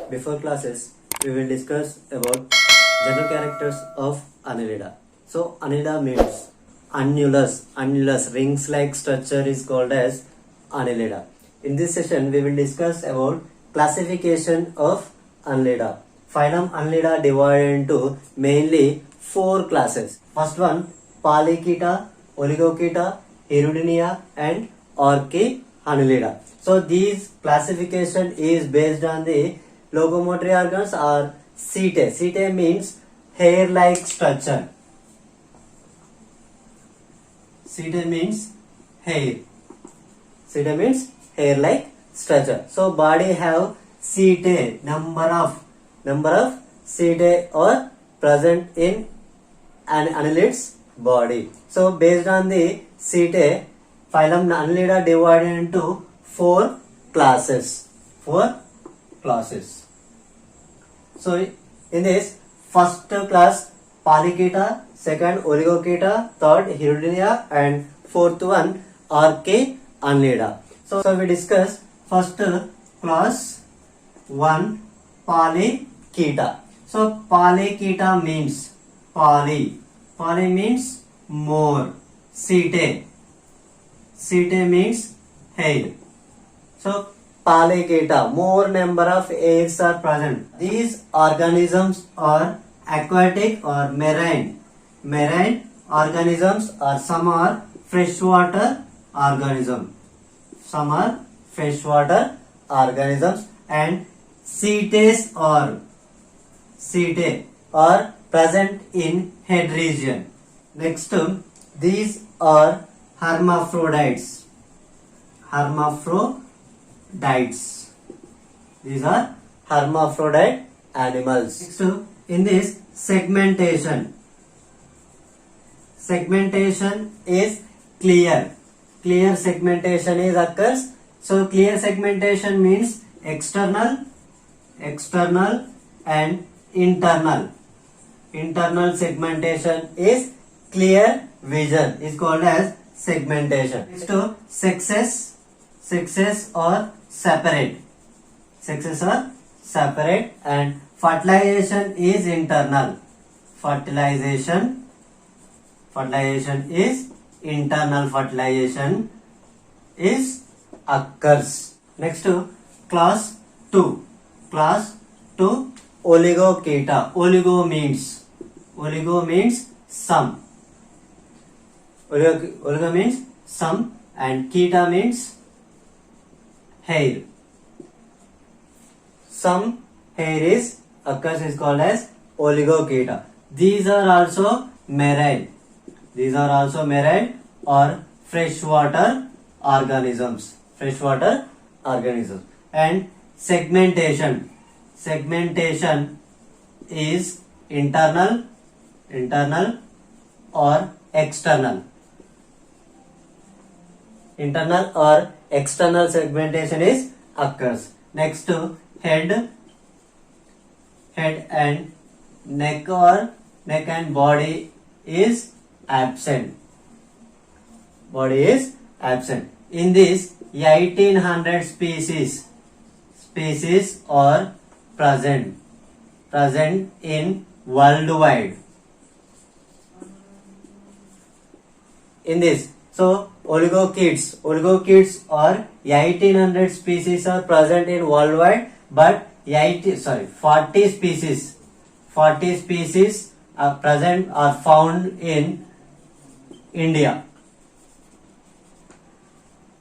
Before classes, we will discuss about general characters of Annelida. So, Annelida means annulus. Annulus rings-like structure is called as Annelida. In this session, we will discuss about classification of Annelida. Phylum Annelida divided into mainly four classes. First one, Polychaeta, Oligochaeta, Hirudinea, and Orchi-Annelida. So these classification is based on the locomotory organs or setae. Setae means hair-like structure. Setae means hair. Setae means hair-like structure. So body have setae. Number of setae are present in an annelid's body. So based on the setae, phylum Annelida divided into four classes. So in this first class Polychaeta, second Oligochaeta, third Hirudinea, and fourth one Orchi-Annelida. So we discuss first class 1 Polychaeta. So Polychaeta means poly means more, setae means hair. So Polychaeta, more number of hairs are present. These organisms are aquatic or marine organisms, or some are freshwater organisms. And setae are present in head region. Next, these are hermaphrodites. These are hermaphrodite animals. Next, in this segmentation is clear. Clear segmentation is occurs. So clear segmentation means external and internal. Internal segmentation is clear vision, is called as segmentation. Next, sexes are separate. And fertilization is internal. Fertilization is internal. Fertilization is occurs. Next, class 2 Oligochaeta. Oligo means some. Oligo means some, and chaeta means hair. Some hair is occurs is called as Oligochaeta. These are also marine or freshwater organisms. And segmentation is internal or external. Internal or external segmentation is occurs. Next, to head and neck and body is absent. In this 1800 species are present in worldwide. In this, so oligochaetes are 1800 species are present in worldwide, but 40 species are found in India.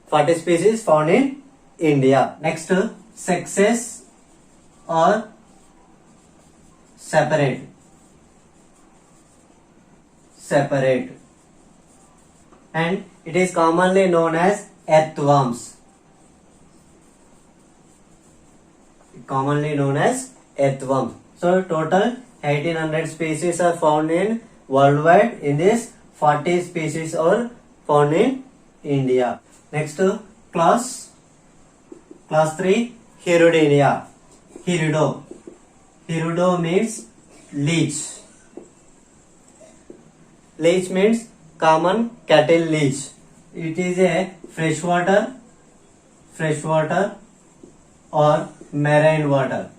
40 species found in India. Next, sexes are separate. And it is commonly known as earthworms. So total 1800 species are found in worldwide. In this 40 species are found in India. Next, class 3 Hirudinea. Hirudo means leech. Leech means common cattle leech. It is a freshwater or marine water.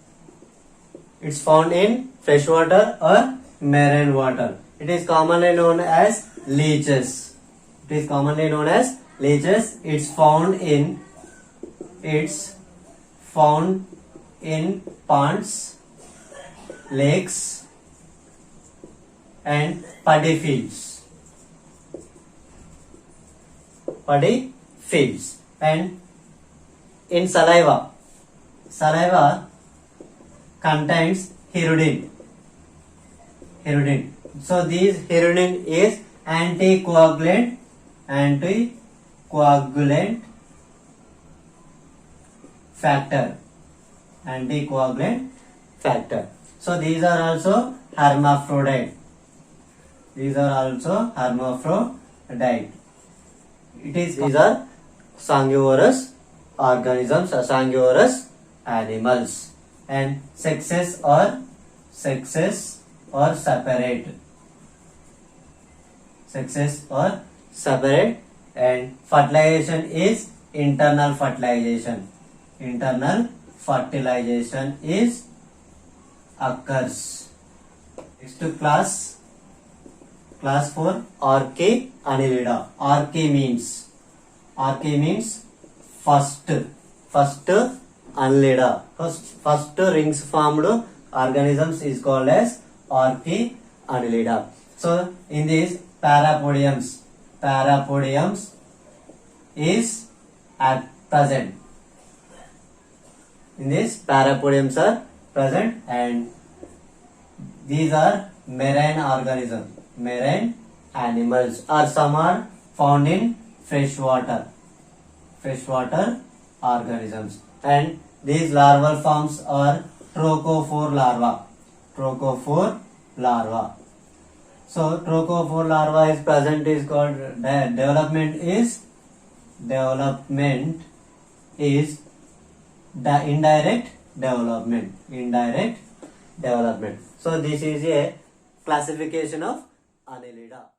It's found in freshwater or marine water. It is commonly known as leeches. It is commonly known as leeches. It's found in ponds, lakes, and paddy fields. Paddy fields. And in saliva. Saliva contains hirudin. So this hirudin is anticoagulant factor. Anticoagulant factor. So these are also hermaphrodite. These are sanguivorous organisms or sanguivorous animals, and sexes are separate, and fertilization is internal fertilization is occurs. Next to class 4, Archaeannelida. Archae means first annelida. First rings formed organisms is called as Archaeannelida. So in this parapodiums is at present. In this parapodiums are present, and these are marine animals, or some are found in freshwater organisms, and these larval forms are trochophore larva. So trochophore larva is present is called development is the indirect development. So this is a classification of Annelida.